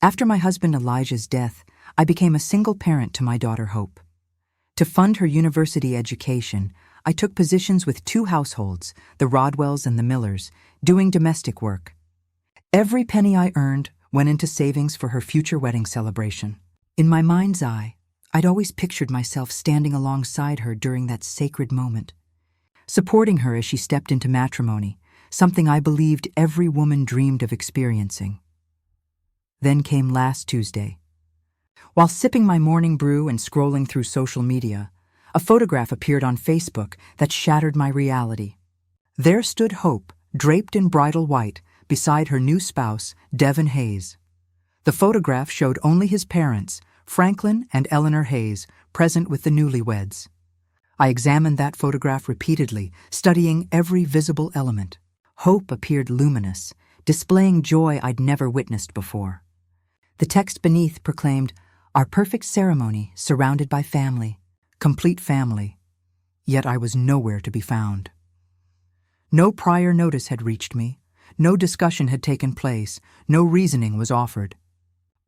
After my husband Elijah's death, I became a single parent to my daughter Hope. To fund her university education, I took positions with 2 households, the Rodwells and the Millers, doing domestic work. Every penny I earned went into savings for her future wedding celebration. In my mind's eye, I'd always pictured myself standing alongside her during that sacred moment, supporting her as she stepped into matrimony, something I believed every woman dreamed of experiencing. Then came last Tuesday. While sipping my morning brew and scrolling through social media, a photograph appeared on Facebook that shattered my reality. There stood Hope, draped in bridal white, beside her new spouse, Devin Hayes. The photograph showed only his parents, Franklin and Eleanor Hayes, present with the newlyweds. I examined that photograph repeatedly, studying every visible element. Hope appeared luminous, displaying joy I'd never witnessed before. The text beneath proclaimed, "Our perfect ceremony surrounded by family, complete family." Yet I was nowhere to be found. No prior notice had reached me, no discussion had taken place, no reasoning was offered.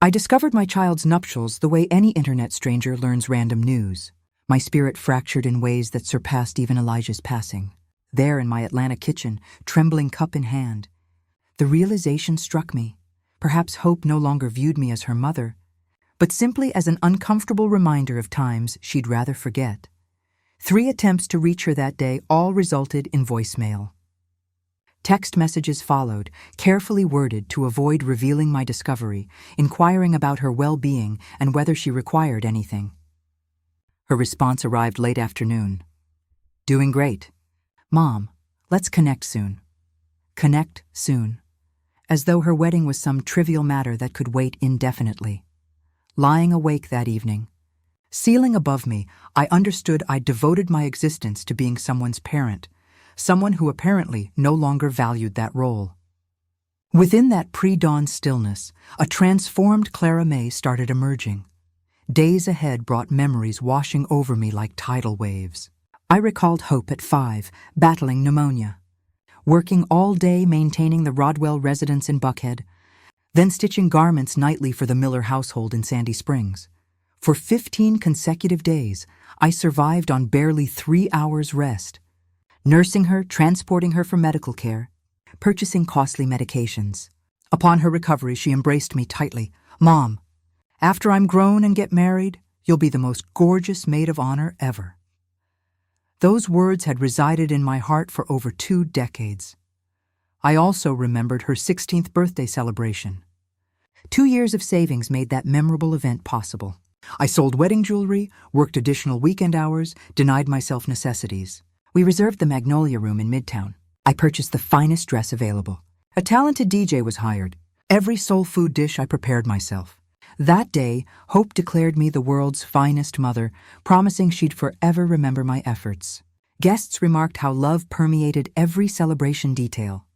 I discovered my child's nuptials the way any internet stranger learns random news. My spirit fractured in ways that surpassed even Elijah's passing. There in my Atlanta kitchen, trembling cup in hand, the realization struck me. Perhaps Hope no longer viewed me as her mother, but simply as an uncomfortable reminder of times she'd rather forget. 3 attempts to reach her that day all resulted in voicemail. Text messages followed, carefully worded to avoid revealing my discovery, inquiring about her well-being and whether she required anything. Her response arrived late afternoon. "Doing great. Mom, let's connect soon." Connect soon. As though her wedding was some trivial matter that could wait indefinitely. Lying awake that evening, ceiling above me, I understood I'd devoted my existence to being someone's parent, someone who apparently no longer valued that role. Within that pre-dawn stillness, a transformed Clara May started emerging. Days ahead brought memories washing over me like tidal waves. I recalled Hope at 5, battling pneumonia, working all day maintaining the Rodwell residence in Buckhead, then stitching garments nightly for the Miller household in Sandy Springs. For 15 consecutive days, I survived on barely 3 hours rest, nursing her, transporting her for medical care, purchasing costly medications. Upon her recovery, she embraced me tightly. "Mom, after I'm grown and get married, you'll be the most gorgeous maid of honor ever." Those words had resided in my heart for over 2 decades. I also remembered her 16th birthday celebration. 2 years of savings made that memorable event possible. I sold wedding jewelry, worked additional weekend hours, denied myself necessities. We reserved the Magnolia Room in Midtown. I purchased the finest dress available. A talented DJ was hired. Every soul food dish I prepared myself. That day, Hope declared me the world's finest mother, promising she'd forever remember my efforts. Guests remarked how love permeated every celebration detail.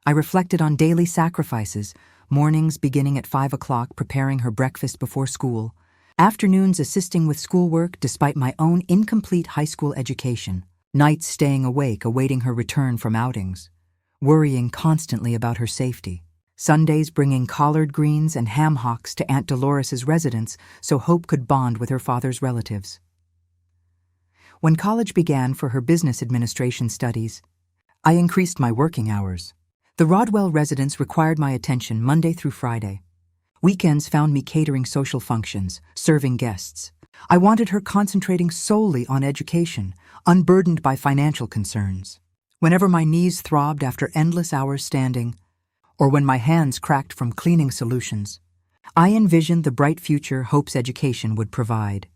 I reflected on daily sacrifices, mornings beginning at 5 o'clock preparing her breakfast before school, afternoons assisting with schoolwork despite my own incomplete high school education, nights staying awake awaiting her return from outings, worrying constantly about her safety. Sundays bringing collard greens and ham hocks to Aunt Dolores's residence so Hope could bond with her father's relatives. When college began for her business administration studies, I increased my working hours. The Rodwell residence required my attention Monday through Friday. Weekends found me catering social functions, serving guests. I wanted her concentrating solely on education, unburdened by financial concerns. Whenever my knees throbbed after endless hours standing, or when my hands cracked from cleaning solutions, I envisioned the bright future Hope's education would provide.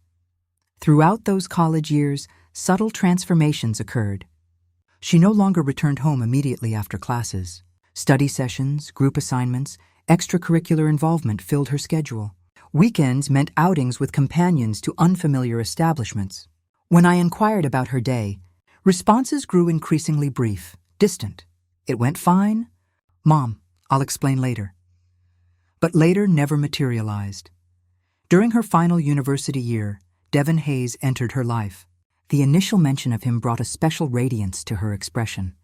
Throughout those college years, subtle transformations occurred. She no longer returned home immediately after classes. Study sessions, group assignments, extracurricular involvement filled her schedule. Weekends meant outings with companions to unfamiliar establishments. When I inquired about her day, responses grew increasingly brief, distant. "It went fine. Mom, I'll explain later." But later never materialized. During her final university year, Devin Hayes entered her life. The initial mention of him brought a special radiance to her expression.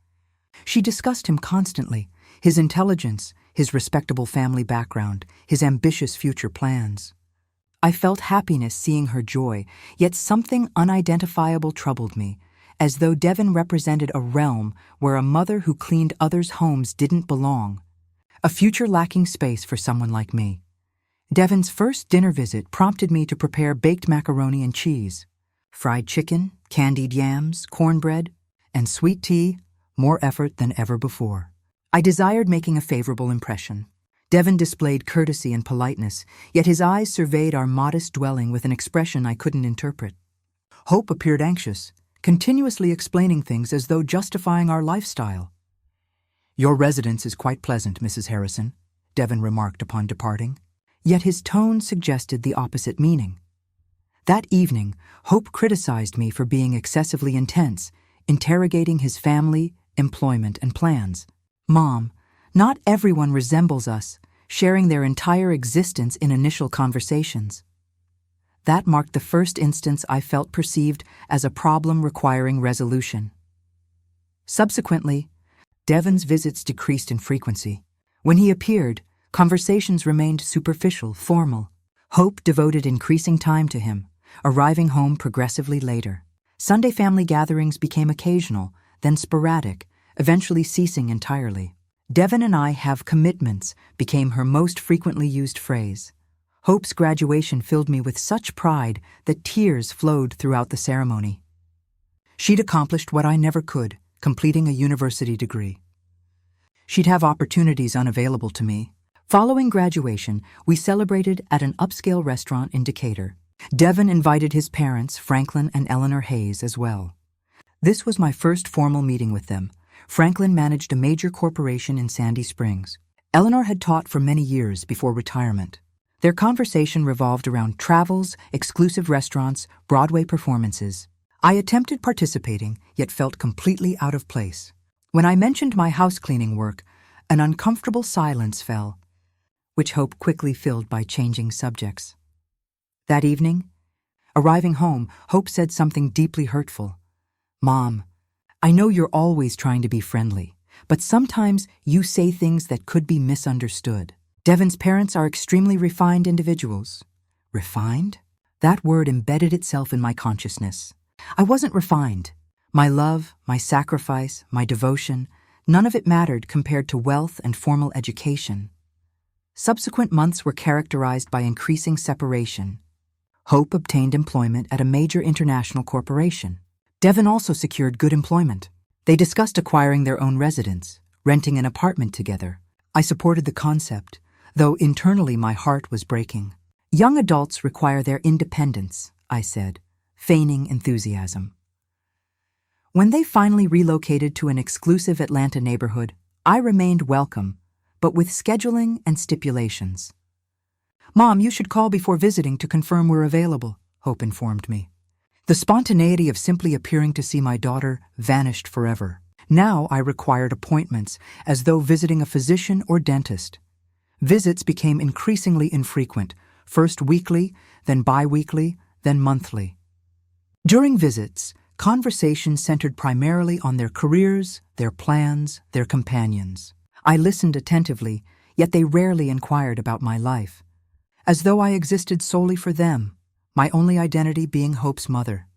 She discussed him constantly, his intelligence, his respectable family background, his ambitious future plans. I felt happiness seeing her joy, yet something unidentifiable troubled me, as though Devon represented a realm where a mother who cleaned others' homes didn't belong, a future lacking space for someone like me. Devon's first dinner visit prompted me to prepare baked macaroni and cheese, fried chicken, candied yams, cornbread, and sweet tea, more effort than ever before. I desired making a favorable impression. Devon displayed courtesy and politeness, yet his eyes surveyed our modest dwelling with an expression I couldn't interpret. Hope appeared anxious, continuously explaining things as though justifying our lifestyle. "Your residence is quite pleasant, Mrs. Harrison," Devon remarked upon departing, yet his tone suggested the opposite meaning. That evening, Hope criticized me for being excessively intense, interrogating his family, employment, and plans. "Mom, not everyone resembles us, sharing their entire existence in initial conversations." That marked the first instance I felt perceived as a problem requiring resolution. Subsequently, Devon's visits decreased in frequency. When he appeared, conversations remained superficial, formal. Hope devoted increasing time to him, arriving home progressively later. Sunday family gatherings became occasional, then sporadic, eventually ceasing entirely. "Devon and I have commitments" became her most frequently used phrase. Hope's graduation filled me with such pride that tears flowed throughout the ceremony. She'd accomplished what I never could, completing a university degree. She'd have opportunities unavailable to me. Following graduation, we celebrated at an upscale restaurant in Decatur. Devon invited his parents, Franklin and Eleanor Hayes, as well. This was my first formal meeting with them. Franklin managed a major corporation in Sandy Springs. Eleanor had taught for many years before retirement. Their conversation revolved around travels, exclusive restaurants, Broadway performances. I attempted participating, yet felt completely out of place. When I mentioned my house cleaning work, an uncomfortable silence fell, which Hope quickly filled by changing subjects. That evening, arriving home, Hope said something deeply hurtful. "Mom, I know you're always trying to be friendly, but sometimes you say things that could be misunderstood. Devon's parents are extremely refined individuals." Refined? That word embedded itself in my consciousness. I wasn't refined. My love, my sacrifice, my devotion, none of it mattered compared to wealth and formal education. Subsequent months were characterized by increasing separation. Hope obtained employment at a major international corporation. Devon also secured good employment. They discussed acquiring their own residence, renting an apartment together. I supported the concept, though internally my heart was breaking. "Young adults require their independence," I said, feigning enthusiasm. When they finally relocated to an exclusive Atlanta neighborhood, I remained welcome, but with scheduling and stipulations. "Mom, you should call before visiting to confirm we're available," Hope informed me. The spontaneity of simply appearing to see my daughter vanished forever. Now I required appointments, as though visiting a physician or dentist. Visits became increasingly infrequent, first weekly, then bi-weekly, then monthly. During visits, conversation centered primarily on their careers, their plans, their companions. I listened attentively, yet they rarely inquired about my life, as though I existed solely for them, my only identity being Hope's mother.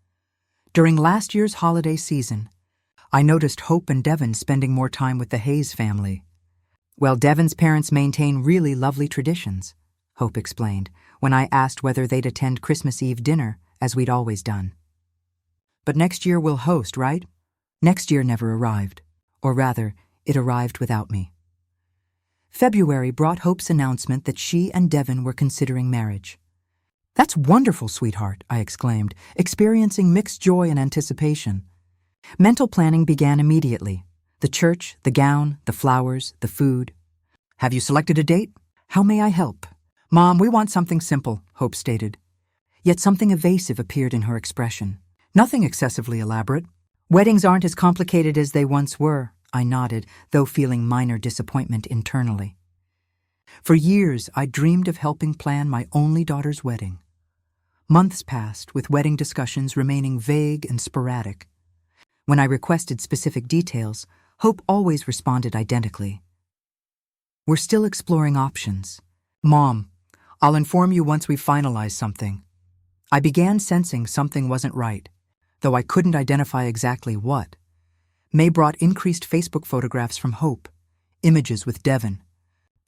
During last year's holiday season, I noticed Hope and Devon spending more time with the Hayes family. "Well, Devon's parents maintain really lovely traditions," Hope explained, when I asked whether they'd attend Christmas Eve dinner, as we'd always done. "But next year we'll host, right?" Next year never arrived, or rather, it arrived without me. February brought Hope's announcement that she and Devon were considering marriage. "That's wonderful, sweetheart," I exclaimed, experiencing mixed joy and anticipation. Mental planning began immediately. The church, the gown, the flowers, the food. "Have you selected a date? How may I help?" "Mom, we want something simple," Hope stated. Yet something evasive appeared in her expression. "Nothing excessively elaborate. Weddings aren't as complicated as they once were," I nodded, though feeling minor disappointment internally. For years, I dreamed of helping plan my only daughter's wedding. Months passed, with wedding discussions remaining vague and sporadic. When I requested specific details, Hope always responded identically. We're still exploring options. Mom, I'll inform you once we finalize something. I began sensing something wasn't right, though I couldn't identify exactly what. May brought increased Facebook photographs from Hope, images with Devon,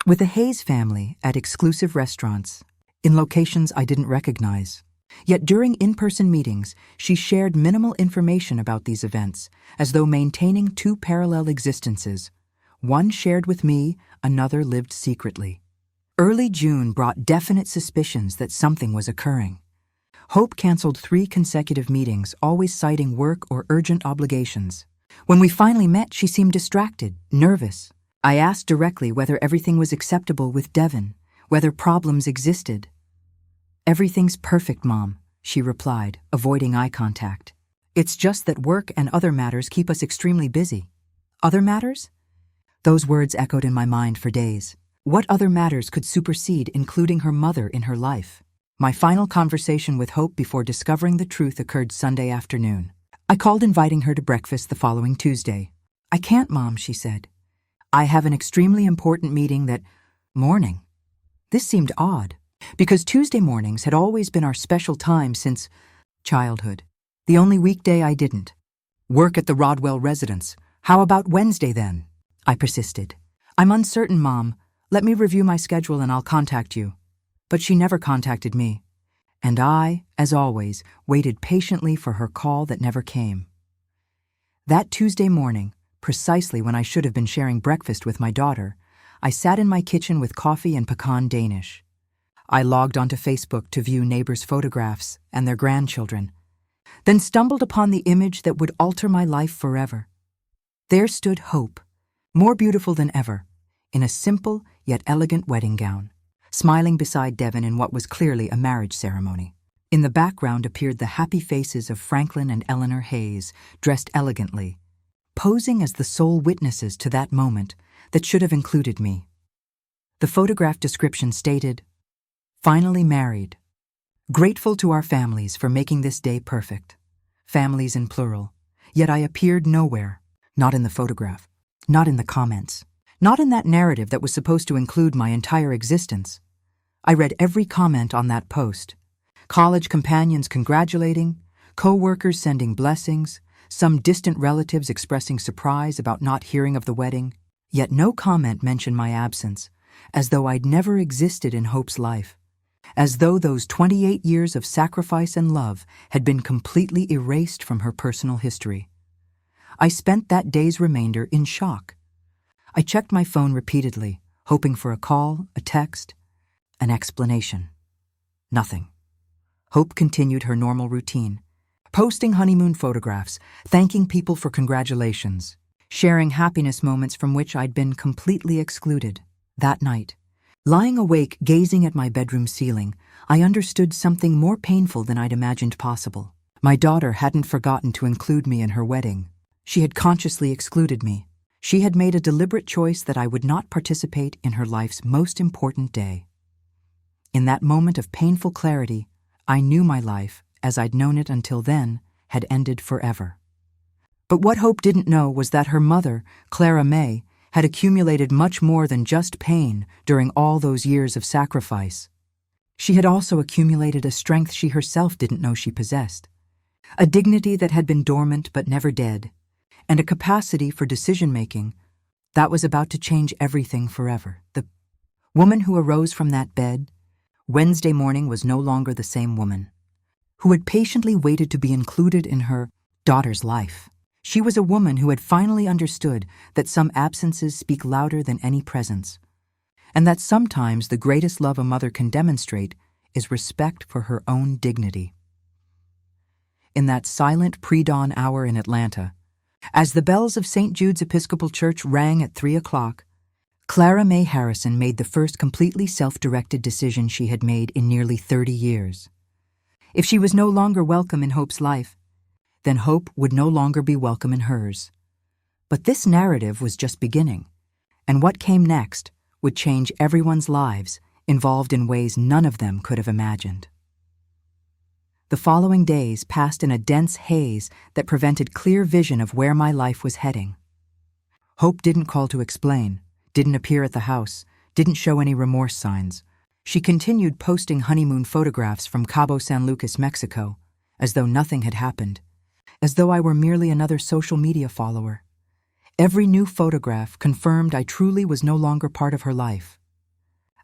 with the Hayes family at exclusive restaurants, in locations I didn't recognize. Yet during in-person meetings, she shared minimal information about these events, as though maintaining two parallel existences. One shared with me, another lived secretly. Early June brought definite suspicions that something was occurring. Hope canceled 3 consecutive meetings, always citing work or urgent obligations. When we finally met, she seemed distracted, nervous. I asked directly whether everything was acceptable with Devon, whether problems existed. "Everything's perfect, Mom," she replied, avoiding eye contact. "It's just that work and other matters keep us extremely busy." Other matters? Those words echoed in my mind for days. What other matters could supersede including her mother in her life? My final conversation with Hope before discovering the truth occurred Sunday afternoon. I called inviting her to breakfast the following Tuesday. "I can't, Mom," she said. "I have an extremely important meeting that morning." This seemed odd, because Tuesday mornings had always been our special time since childhood. The only weekday I didn't. "Work at the Rodwell residence. How about Wednesday then?" I persisted. "I'm uncertain, Mom. Let me review my schedule and I'll contact you." But she never contacted me. And I, as always, waited patiently for her call that never came. That Tuesday morning, precisely when I should have been sharing breakfast with my daughter, I sat in my kitchen with coffee and pecan Danish. I logged onto Facebook to view neighbors' photographs and their grandchildren, then stumbled upon the image that would alter my life forever. There stood Hope, more beautiful than ever, in a simple yet elegant wedding gown, smiling beside Devon in what was clearly a marriage ceremony. In the background appeared the happy faces of Franklin and Eleanor Hayes, dressed elegantly, posing as the sole witnesses to that moment that should have included me. The photograph description stated, "Finally married. Grateful to our families for making this day perfect." Families in plural. Yet I appeared nowhere, not in the photograph, not in the comments, not in that narrative that was supposed to include my entire existence. I read every comment on that post. College companions congratulating, co-workers sending blessings, some distant relatives expressing surprise about not hearing of the wedding. Yet no comment mentioned my absence, as though I'd never existed in Hope's life, as though those 28 years of sacrifice and love had been completely erased from her personal history. I spent that day's remainder in shock. I checked my phone repeatedly, hoping for a call, a text, an explanation. Nothing. Hope continued her normal routine, posting honeymoon photographs, thanking people for congratulations, sharing happiness moments from which I'd been completely excluded. That night, lying awake gazing at my bedroom ceiling, I understood something more painful than I'd imagined possible. My daughter hadn't forgotten to include me in her wedding. She had consciously excluded me. She had made a deliberate choice that I would not participate in her life's most important day. In that moment of painful clarity, I knew my life, as I'd known it until then, had ended forever. But what Hope didn't know was that her mother, Clara May, had accumulated much more than just pain during all those years of sacrifice. She had also accumulated a strength she herself didn't know she possessed, a dignity that had been dormant but never dead, and a capacity for decision-making that was about to change everything forever. The woman who arose from that bed Wednesday morning was no longer the same woman, who had patiently waited to be included in her daughter's life. She was a woman who had finally understood that some absences speak louder than any presence, and that sometimes the greatest love a mother can demonstrate is respect for her own dignity. In that silent pre-dawn hour in Atlanta, as the bells of St. Jude's Episcopal Church rang at 3 o'clock, Clara May Harrison made the first completely self-directed decision she had made in nearly 30 years. If she was no longer welcome in Hope's life, then Hope would no longer be welcome in hers. But this narrative was just beginning, and what came next would change everyone's lives, involved in ways none of them could have imagined. The following days passed in a dense haze that prevented clear vision of where my life was heading. Hope didn't call to explain, didn't appear at the house, didn't show any remorse signs. She continued posting honeymoon photographs from Cabo San Lucas, Mexico, as though nothing had happened, as though I were merely another social media follower. Every new photograph confirmed I truly was no longer part of her life.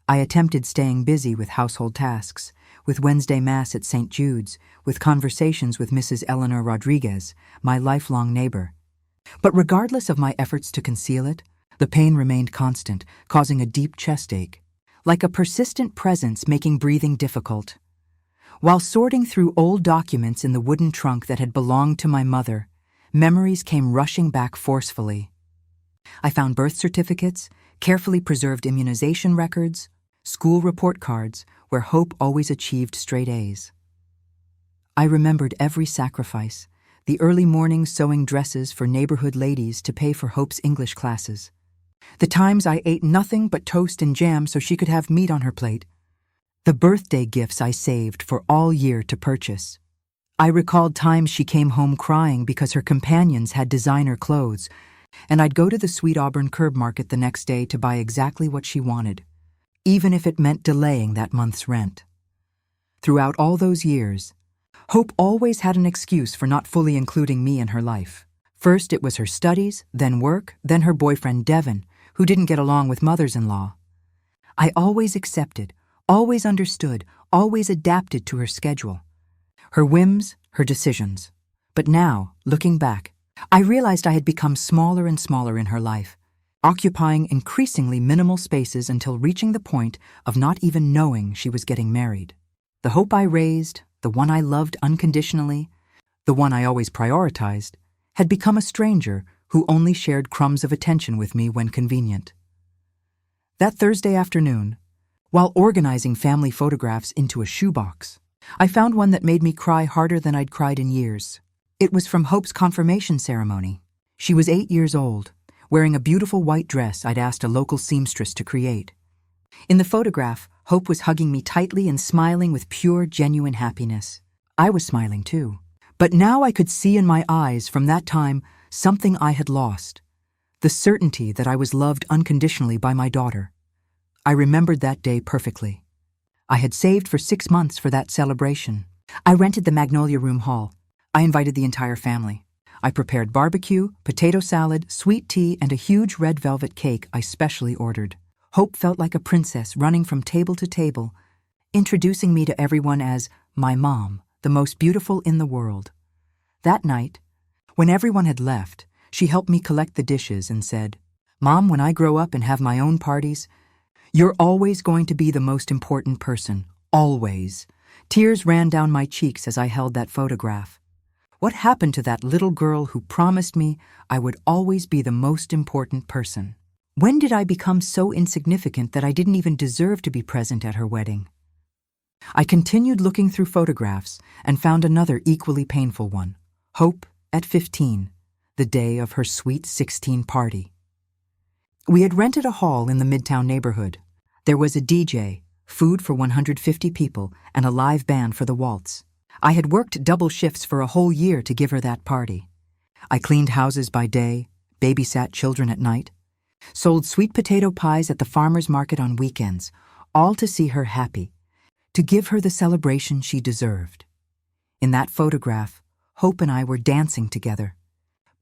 I attempted staying busy with household tasks, with Wednesday Mass at St. Jude's, with conversations with Mrs. Eleanor Rodriguez, my lifelong neighbor. But regardless of my efforts to conceal it, the pain remained constant, causing a deep chest ache, like a persistent presence making breathing difficult. While sorting through old documents in the wooden trunk that had belonged to my mother, memories came rushing back forcefully. I found birth certificates, carefully preserved immunization records, school report cards where Hope always achieved straight A's. I remembered every sacrifice, the early morning sewing dresses for neighborhood ladies to pay for Hope's English classes, the times I ate nothing but toast and jam so she could have meat on her plate, the birthday gifts I saved for all year to purchase. I recalled times she came home crying because her companions had designer clothes, and I'd go to the Sweet Auburn Curb Market the next day to buy exactly what she wanted, even if it meant delaying that month's rent. Throughout all those years, Hope always had an excuse for not fully including me in her life. First it was her studies, then work, then her boyfriend Devin, who didn't get along with mothers-in-law. I always accepted, always understood, always adapted to her schedule, her whims, her decisions. But now, looking back, I realized I had become smaller and smaller in her life, occupying increasingly minimal spaces until reaching the point of not even knowing she was getting married. The Hope I raised, the one I loved unconditionally, the one I always prioritized, had become a stranger who only shared crumbs of attention with me when convenient. That Thursday afternoon, while organizing family photographs into a shoebox, I found one that made me cry harder than I'd cried in years. It was from Hope's confirmation ceremony. She was 8 years old, wearing a beautiful white dress I'd asked a local seamstress to create. In the photograph, Hope was hugging me tightly and smiling with pure, genuine happiness. I was smiling too. But now I could see in my eyes from that time something I had lost, the certainty that I was loved unconditionally by my daughter. I remembered that day perfectly. I had saved for 6 months for that celebration. I rented the Magnolia Room Hall. I invited the entire family. I prepared barbecue, potato salad, sweet tea, and a huge red velvet cake I specially ordered. Hope felt like a princess running from table to table, introducing me to everyone as my mom, the most beautiful in the world. That night, when everyone had left, she helped me collect the dishes and said, "Mom, when I grow up and have my own parties, you're always going to be the most important person, always." Tears ran down my cheeks as I held that photograph. What happened to that little girl who promised me I would always be the most important person? When did I become so insignificant that I didn't even deserve to be present at her wedding? I continued looking through photographs and found another equally painful one. Hope at 15, the day of her sweet 16 party. We had rented a hall in the Midtown neighborhood. There was a DJ, food for 150 people, and a live band for the waltz. I had worked double shifts for a whole year to give her that party. I cleaned houses by day, babysat children at night, sold sweet potato pies at the farmer's market on weekends, all to see her happy, to give her the celebration she deserved. In that photograph, Hope and I were dancing together,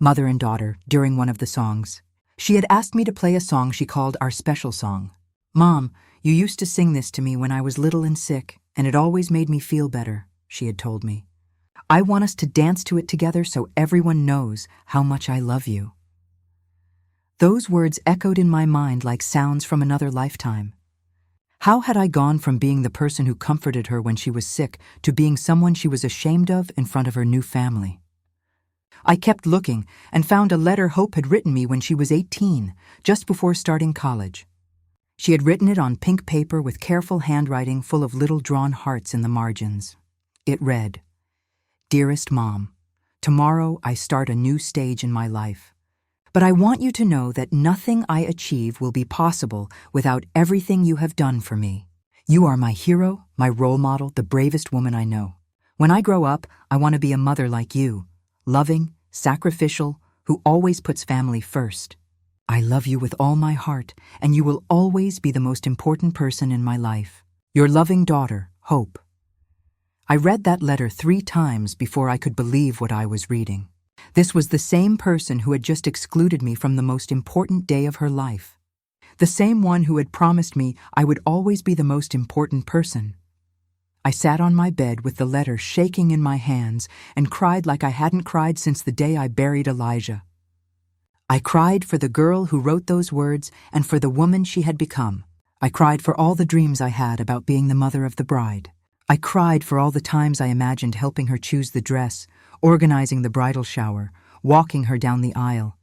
mother and daughter, during one of the songs. She had asked me to play a song she called our special song. "Mom, you used to sing this to me when I was little and sick, and it always made me feel better," she had told me. "I want us to dance to it together so everyone knows how much I love you." Those words echoed in my mind like sounds from another lifetime. How had I gone from being the person who comforted her when she was sick to being someone she was ashamed of in front of her new family? I kept looking and found a letter Hope had written me when she was 18, just before starting college. She had written it on pink paper with careful handwriting full of little drawn hearts in the margins. It read, "Dearest Mom, tomorrow I start a new stage in my life. But I want you to know that nothing I achieve will be possible without everything you have done for me. You are my hero, my role model, the bravest woman I know. When I grow up, I want to be a mother like you, loving, sacrificial, who always puts family first. I love you with all my heart, and you will always be the most important person in my life. Your loving daughter, Hope. I read that letter 3 times before I could believe what I was reading. This was the same person who had just excluded me from the most important day of her life. The same one who had promised me I would always be the most important person. I sat on my bed with the letter shaking in my hands and cried like I hadn't cried since the day I buried Elijah. I cried for the girl who wrote those words and for the woman she had become. I cried for all the dreams I had about being the mother of the bride. I cried for all the times I imagined helping her choose the dress, organizing the bridal shower, walking her down the aisle.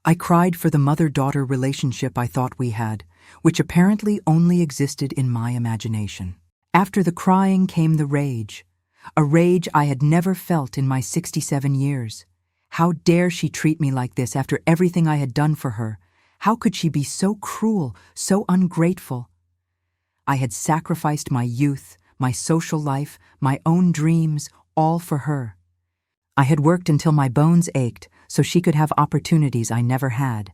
I cried for the mother-daughter relationship I thought we had, which apparently only existed in my imagination. After the crying came the rage, a rage I had never felt in my 67 years. How dare she treat me like this after everything I had done for her? How could she be so cruel, so ungrateful? I had sacrificed my youth, my social life, my own dreams, all for her. I had worked until my bones ached so she could have opportunities I never had.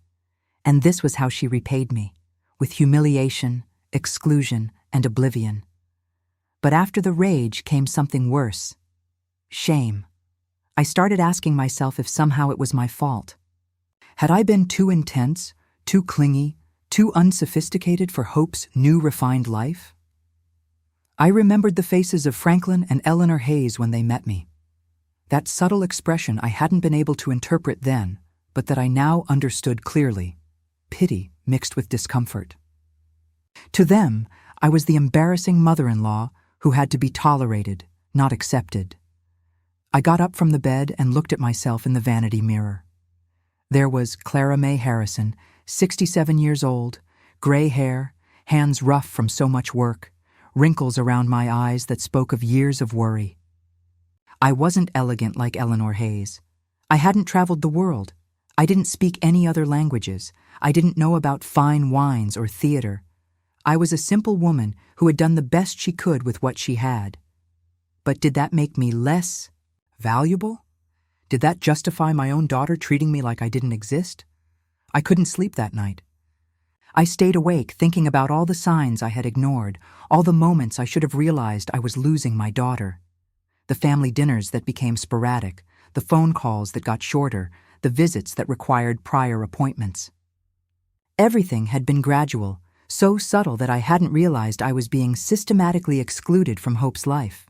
And this was how she repaid me, with humiliation, exclusion, and oblivion. But after the rage came something worse. Shame. I started asking myself if somehow it was my fault. Had I been too intense, too clingy, too unsophisticated for Hope's new refined life? I remembered the faces of Franklin and Eleanor Hayes when they met me. That subtle expression I hadn't been able to interpret then, but that I now understood clearly. Pity mixed with discomfort. To them, I was the embarrassing mother-in-law who had to be tolerated, not accepted. I got up from the bed and looked at myself in the vanity mirror. There was Clara May Harrison, 67 years old, gray hair, hands rough from so much work, wrinkles around my eyes that spoke of years of worry. I wasn't elegant like Eleanor Hayes. I hadn't traveled the world. I didn't speak any other languages. I didn't know about fine wines or theater. I was a simple woman who had done the best she could with what she had. But did that make me less valuable? Did that justify my own daughter treating me like I didn't exist? I couldn't sleep that night. I stayed awake thinking about all the signs I had ignored, all the moments I should have realized I was losing my daughter. The family dinners that became sporadic, the phone calls that got shorter, the visits that required prior appointments. Everything had been gradual, so subtle that I hadn't realized I was being systematically excluded from Hope's life.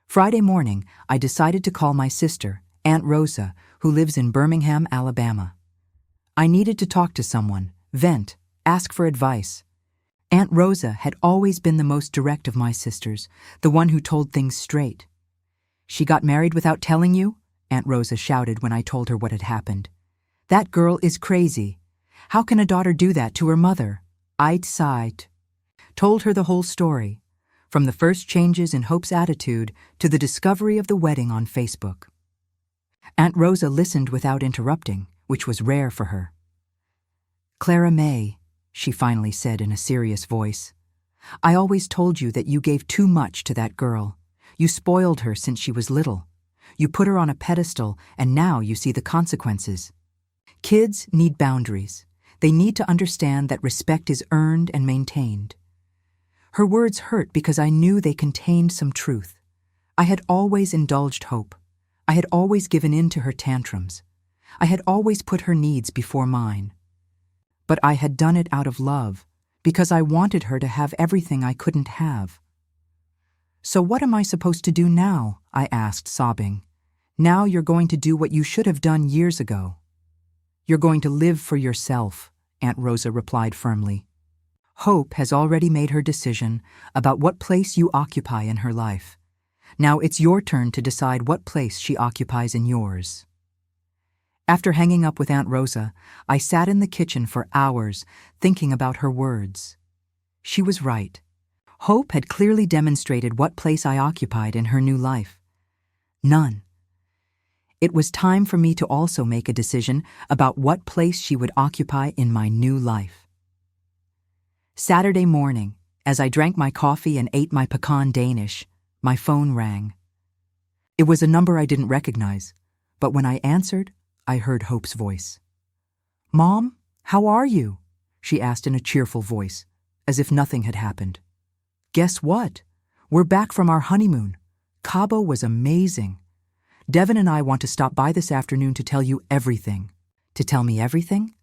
Friday morning, I decided to call my sister, Aunt Rosa, who lives in Birmingham, Alabama. I needed to talk to someone, vent, ask for advice. Aunt Rosa had always been the most direct of my sisters, the one who told things straight. "She got married without telling you?" Aunt Rosa shouted when I told her what had happened. "That girl is crazy. How can a daughter do that to her mother?" I sighed, told her the whole story, from the first changes in Hope's attitude to the discovery of the wedding on Facebook. Aunt Rosa listened without interrupting, which was rare for her. "Clara May," she finally said in a serious voice, "I always told you that you gave too much to that girl. You spoiled her since she was little. You put her on a pedestal, and now you see the consequences. Kids need boundaries. They need to understand that respect is earned and maintained." Her words hurt because I knew they contained some truth. I had always indulged Hope. I had always given in to her tantrums. I had always put her needs before mine. But I had done it out of love, because I wanted her to have everything I couldn't have. "So what am I supposed to do now?" I asked, sobbing. "Now you're going to do what you should have done years ago." "You're going to live for yourself," Aunt Rosa replied firmly. "Hope has already made her decision about what place you occupy in her life. Now it's your turn to decide what place she occupies in yours." After hanging up with Aunt Rosa, I sat in the kitchen for hours thinking about her words. She was right. Hope had clearly demonstrated what place I occupied in her new life. None. It was time for me to also make a decision about what place she would occupy in my new life. Saturday morning, as I drank my coffee and ate my pecan Danish, my phone rang. It was a number I didn't recognize, but when I answered, I heard Hope's voice. "Mom, "How are you?" she asked in a cheerful voice, as if nothing had happened. "Guess what? We're back from our honeymoon. Cabo was amazing. Devin and I want to stop by this afternoon to tell you everything." To tell me everything?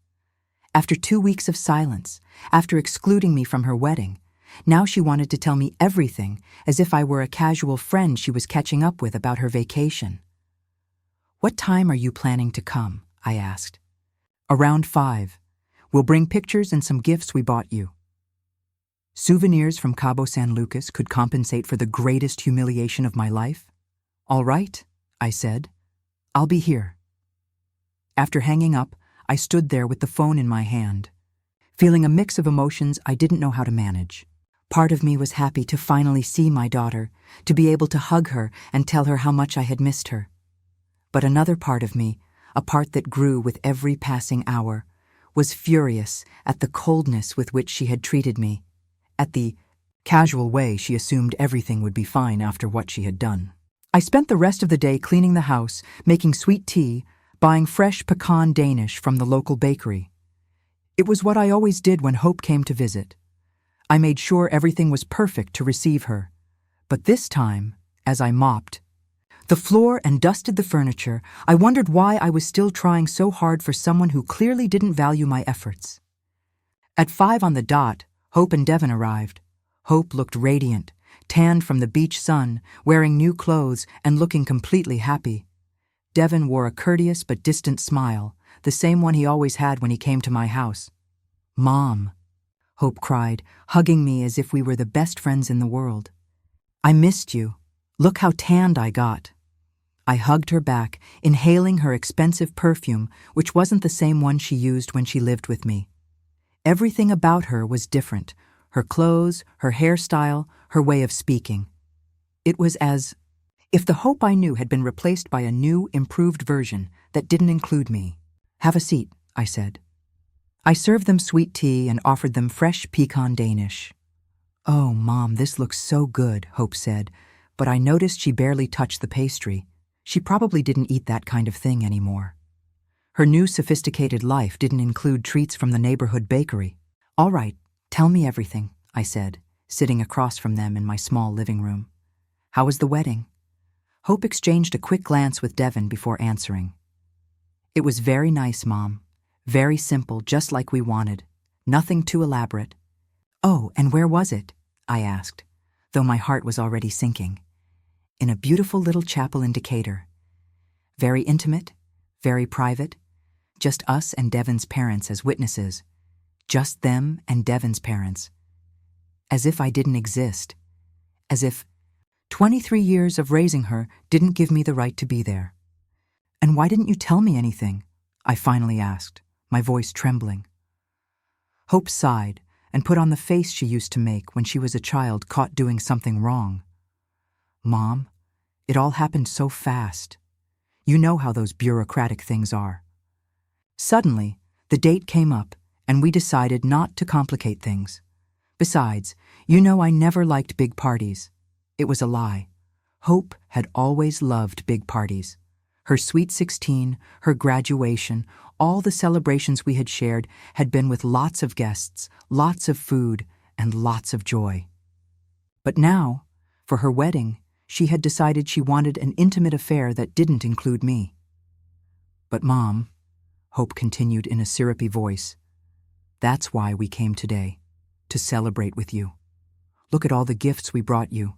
After 2 weeks of silence, after excluding me from her wedding, now she wanted to tell me everything as if I were a casual friend she was catching up with about her vacation. "What time are you planning to come?" I asked. "Around 5. We'll bring pictures and some gifts we bought you." Souvenirs from Cabo San Lucas could compensate for the greatest humiliation of my life? "All right," I said. "I'll be here." After hanging up, I stood there with the phone in my hand, feeling a mix of emotions I didn't know how to manage. Part of me was happy to finally see my daughter, to be able to hug her and tell her how much I had missed her. But another part of me, a part that grew with every passing hour, was furious at the coldness with which she had treated me, at the casual way she assumed everything would be fine after what she had done. I spent the rest of the day cleaning the house, making sweet tea, buying fresh pecan Danish from the local bakery. It was what I always did when Hope came to visit. I made sure everything was perfect to receive her. But this time, as I mopped the floor and dusted the furniture, I wondered why I was still trying so hard for someone who clearly didn't value my efforts. At 5 on the dot, Hope and Devin arrived. Hope looked radiant, tanned from the beach sun, wearing new clothes and looking completely happy. Devin wore a courteous but distant smile, the same one he always had when he came to my house. "Mom," Hope cried, hugging me as if we were the best friends in the world. "I missed you. Look how tanned I got." I hugged her back, inhaling her expensive perfume, which wasn't the same one she used when she lived with me. Everything about her was different: her clothes, her hairstyle, her way of speaking. It was as if the Hope I knew had been replaced by a new, improved version that didn't include me. "Have a seat," I said. I served them sweet tea and offered them fresh pecan Danish. "Oh, Mom, this looks so good," Hope said, but I noticed she barely touched the pastry. She probably didn't eat that kind of thing anymore. Her new sophisticated life didn't include treats from the neighborhood bakery. "All right, tell me everything," I said, sitting across from them in my small living room. "How was the wedding?" Hope exchanged a quick glance with Devin before answering. "It was very nice, Mom. Very simple, just like we wanted. Nothing too elaborate." "Oh, and where was it?" I asked, though my heart was already sinking. "In a beautiful little chapel in Decatur. Very intimate, very private. Just us and Devin's parents as witnesses. Just them and Devin's parents. As if I didn't exist. As if 23 years of raising her didn't give me the right to be there." "And why didn't you tell me anything?" I finally asked, my voice trembling. Hope sighed and put on the face she used to make when she was a child caught doing something wrong. "Mom, it all happened so fast. You know how those bureaucratic things are." Suddenly, the date came up, and we decided not to complicate things. Besides, you know I never liked big parties. It was a lie. Hope had always loved big parties. Her sweet 16, her graduation, all the celebrations we had shared had been with lots of guests, lots of food, and lots of joy. But now, for her wedding, she had decided she wanted an intimate affair that didn't include me. "But Mom," Hope continued in a syrupy voice, "that's why we came today, to celebrate with you. Look at all the gifts we brought you."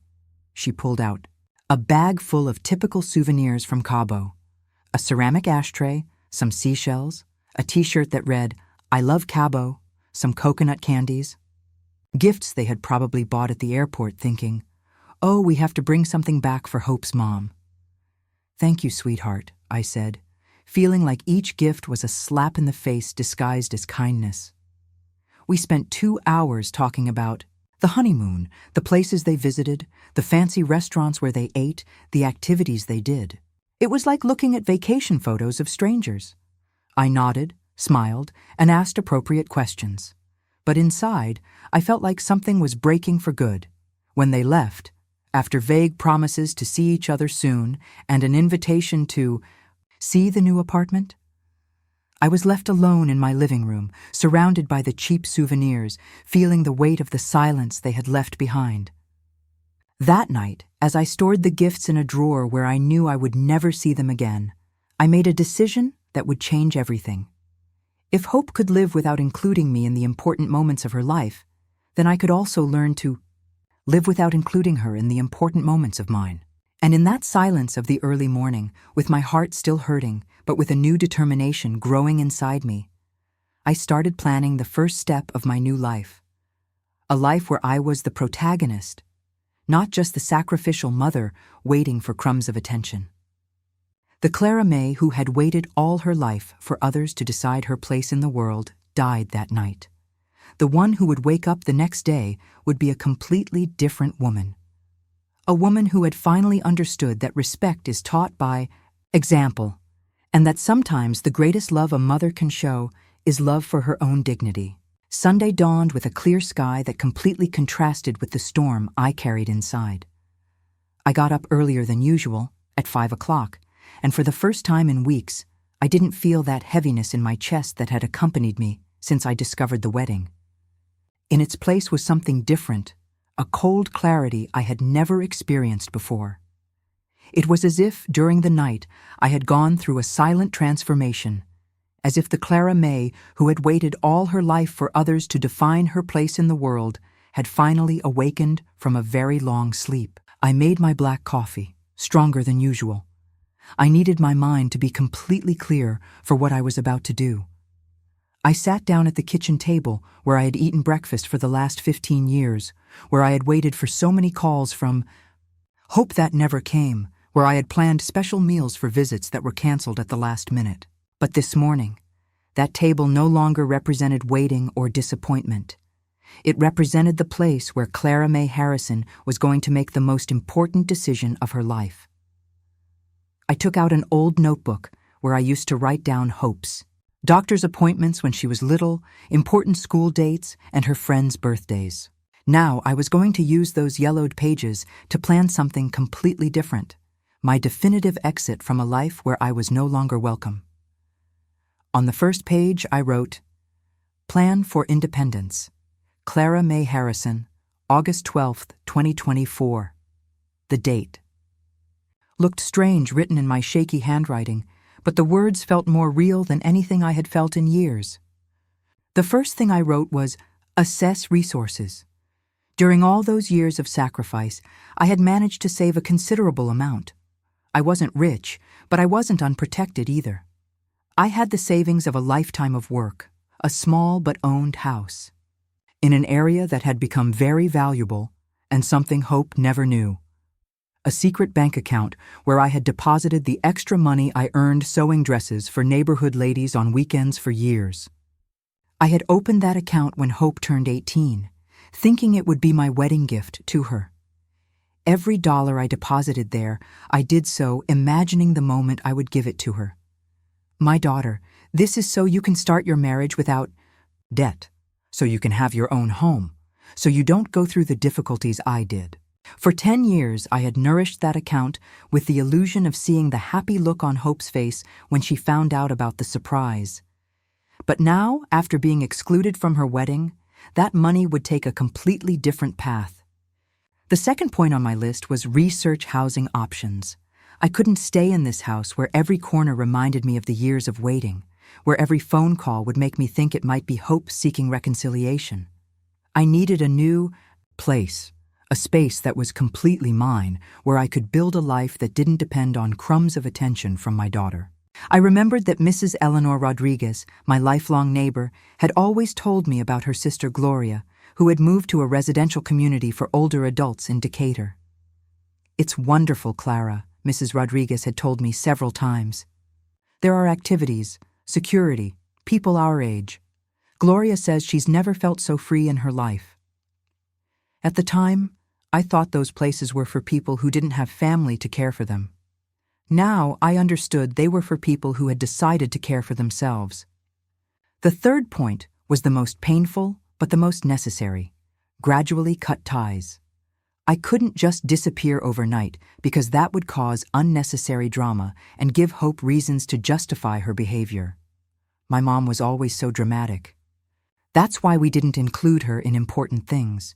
She pulled out a bag full of typical souvenirs from Cabo, a ceramic ashtray, some seashells, a t-shirt that read, "I love Cabo," some coconut candies. Gifts they had probably bought at the airport thinking, "Oh, we have to bring something back for Hope's mom." "Thank you, sweetheart," I said, feeling like each gift was a slap in the face disguised as kindness. We spent 2 hours talking about the honeymoon, the places they visited, the fancy restaurants where they ate, the activities they did. It was like looking at vacation photos of strangers. I nodded, smiled, and asked appropriate questions. But inside, I felt like something was breaking for good. When they left, after vague promises to see each other soon and an invitation to see the new apartment, I was left alone in my living room, surrounded by the cheap souvenirs, feeling the weight of the silence they had left behind. That night, as I stored the gifts in a drawer where I knew I would never see them again, I made a decision that would change everything. If Hope could live without including me in the important moments of her life, then I could also learn to live without including her in the important moments of mine. And in that silence of the early morning, with my heart still hurting, but with a new determination growing inside me, I started planning the first step of my new life. A life where I was the protagonist, not just the sacrificial mother waiting for crumbs of attention. The Clara May who had waited all her life for others to decide her place in the world died that night. The one who would wake up the next day would be a completely different woman. A woman who had finally understood that respect is taught by example, and that sometimes the greatest love a mother can show is love for her own dignity. Sunday dawned with a clear sky that completely contrasted with the storm I carried inside. I got up earlier than usual, at 5 o'clock, and for the first time in weeks, I didn't feel that heaviness in my chest that had accompanied me since I discovered the wedding. In its place was something different, a cold clarity I had never experienced before. It was as if, during the night, I had gone through a silent transformation, as if the Clara May, who had waited all her life for others to define her place in the world, had finally awakened from a very long sleep. I made my black coffee, stronger than usual. I needed my mind to be completely clear for what I was about to do. I sat down at the kitchen table where I had eaten breakfast for the last 15 years, where I had waited for so many calls from Hope that never came, where I had planned special meals for visits that were canceled at the last minute. But this morning, that table no longer represented waiting or disappointment. It represented the place where Clara May Harrison was going to make the most important decision of her life. I took out an old notebook where I used to write down hopes, doctor's appointments when she was little, important school dates, and her friends' birthdays. Now I was going to use those yellowed pages to plan something completely different, my definitive exit from a life where I was no longer welcome. On the first page, I wrote, Plan for Independence, Clara May Harrison, August 12, 2024. The date. Looked strange written in my shaky handwriting, but the words felt more real than anything I had felt in years. The first thing I wrote was, Assess resources. During all those years of sacrifice, I had managed to save a considerable amount. I wasn't rich, but I wasn't unprotected either. I had the savings of a lifetime of work, a small but owned house, in an area that had become very valuable and something Hope never knew. A secret bank account where I had deposited the extra money I earned sewing dresses for neighborhood ladies on weekends for years. I had opened that account when Hope turned 18, thinking it would be my wedding gift to her. Every dollar I deposited there, I did so imagining the moment I would give it to her. My daughter, this is so you can start your marriage without debt, so you can have your own home, so you don't go through the difficulties I did. For 10 years, I had nourished that account with the illusion of seeing the happy look on Hope's face when she found out about the surprise. But now, after being excluded from her wedding, that money would take a completely different path. The second point on my list was research housing options. I couldn't stay in this house where every corner reminded me of the years of waiting, where every phone call would make me think it might be Hope seeking reconciliation. I needed a new place, a space that was completely mine, where I could build a life that didn't depend on crumbs of attention from my daughter. I remembered that Mrs. Eleanor Rodriguez, my lifelong neighbor, had always told me about her sister Gloria, who had moved to a residential community for older adults in Decatur. It's wonderful, Clara, Mrs. Rodriguez had told me several times. There are activities, security, people our age. Gloria says she's never felt so free in her life. At the time, I thought those places were for people who didn't have family to care for them. Now I understood they were for people who had decided to care for themselves. The third point was the most painful, but the most necessary: gradually cut ties. I couldn't just disappear overnight because that would cause unnecessary drama and give Hope reasons to justify her behavior. My mom was always so dramatic. That's why we didn't include her in important things.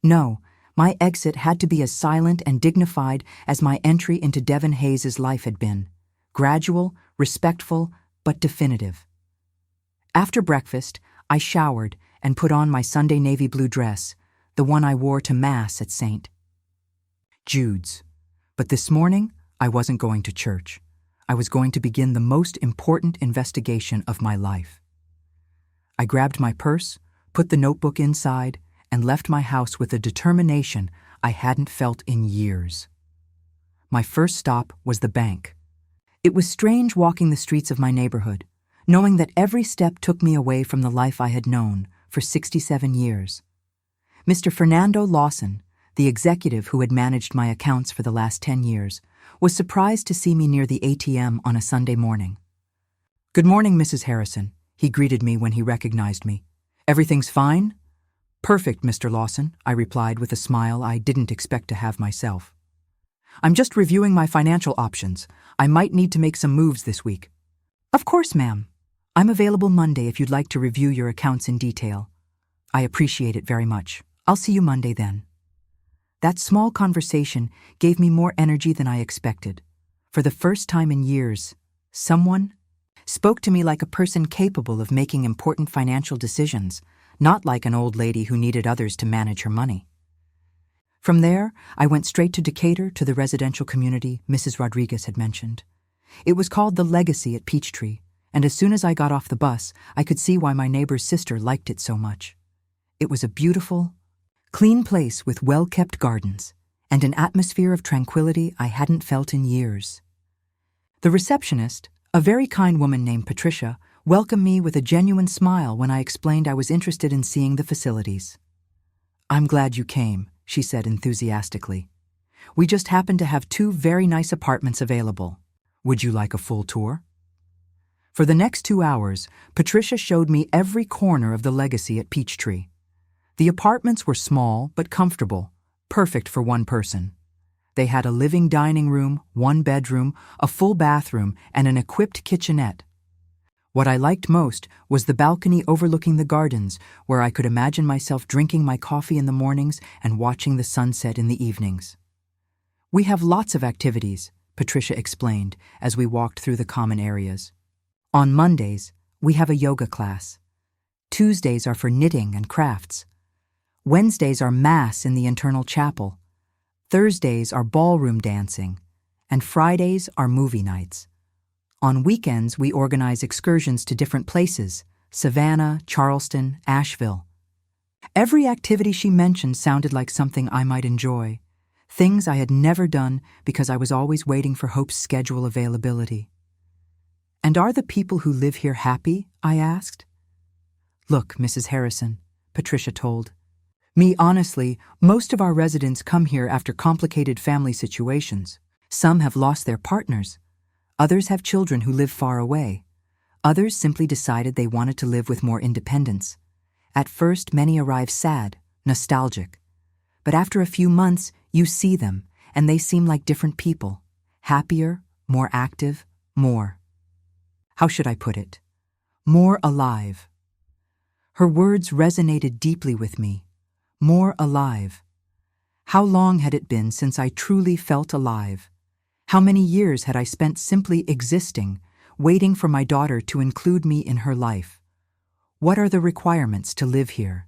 No, my exit had to be as silent and dignified as my entry into Devon Hayes's life had been. Gradual, respectful, but definitive. After breakfast, I showered and put on my Sunday navy blue dress, the one I wore to Mass at St. Jude's. But this morning, I wasn't going to church. I was going to begin the most important investigation of my life. I grabbed my purse, put the notebook inside, and left my house with a determination I hadn't felt in years. My first stop was the bank. It was strange walking the streets of my neighborhood, knowing that every step took me away from the life I had known for 67 years. Mr. Fernando Lawson, the executive who had managed my accounts for the last 10 years, was surprised to see me near the ATM on a Sunday morning. "Good morning, Mrs. Harrison," he greeted me when he recognized me. "Everything's fine?" "Perfect, Mr. Lawson," I replied with a smile I didn't expect to have myself. "I'm just reviewing my financial options. I might need to make some moves this week." "Of course, ma'am. I'm available Monday if you'd like to review your accounts in detail." "I appreciate it very much. I'll see you Monday then." That small conversation gave me more energy than I expected. For the first time in years, someone spoke to me like a person capable of making important financial decisions, not like an old lady who needed others to manage her money. From there, I went straight to Decatur to the residential community Mrs. Rodriguez had mentioned. It was called the Legacy at Peachtree, and as soon as I got off the bus, I could see why my neighbor's sister liked it so much. It was a beautiful, clean place with well-kept gardens and an atmosphere of tranquility I hadn't felt in years. The receptionist, a very kind woman named Patricia, welcomed me with a genuine smile when I explained I was interested in seeing the facilities. "I'm glad you came," she said enthusiastically. "We just happen to have 2 very nice apartments available. Would you like a full tour?" For the next 2 hours, Patricia showed me every corner of the Legacy at Peachtree. The apartments were small but comfortable, perfect for one person. They had a living dining room, 1 bedroom, a full bathroom, and an equipped kitchenette. What I liked most was the balcony overlooking the gardens, where I could imagine myself drinking my coffee in the mornings and watching the sunset in the evenings. "We have lots of activities," Patricia explained as we walked through the common areas. "On Mondays, we have a yoga class. Tuesdays are for knitting and crafts. Wednesdays are Mass in the internal chapel. Thursdays are ballroom dancing. And Fridays are movie nights. On weekends, we organize excursions to different places: Savannah, Charleston, Asheville." Every activity she mentioned sounded like something I might enjoy, things I had never done because I was always waiting for Hope's schedule availability. "And are the people who live here happy?" I asked. "Look, Mrs. Harrison," Patricia told me honestly, most of our residents come here after complicated family situations. Some have lost their partners. Others have children who live far away. Others simply decided they wanted to live with more independence. At first, many arrive sad, nostalgic. But after a few months, you see them, and they seem like different people. Happier, more active, more. How should I put it? More alive. Her words resonated deeply with me. More alive. How long had it been since I truly felt alive? How many years had I spent simply existing, waiting for my daughter to include me in her life? What are the requirements to live here?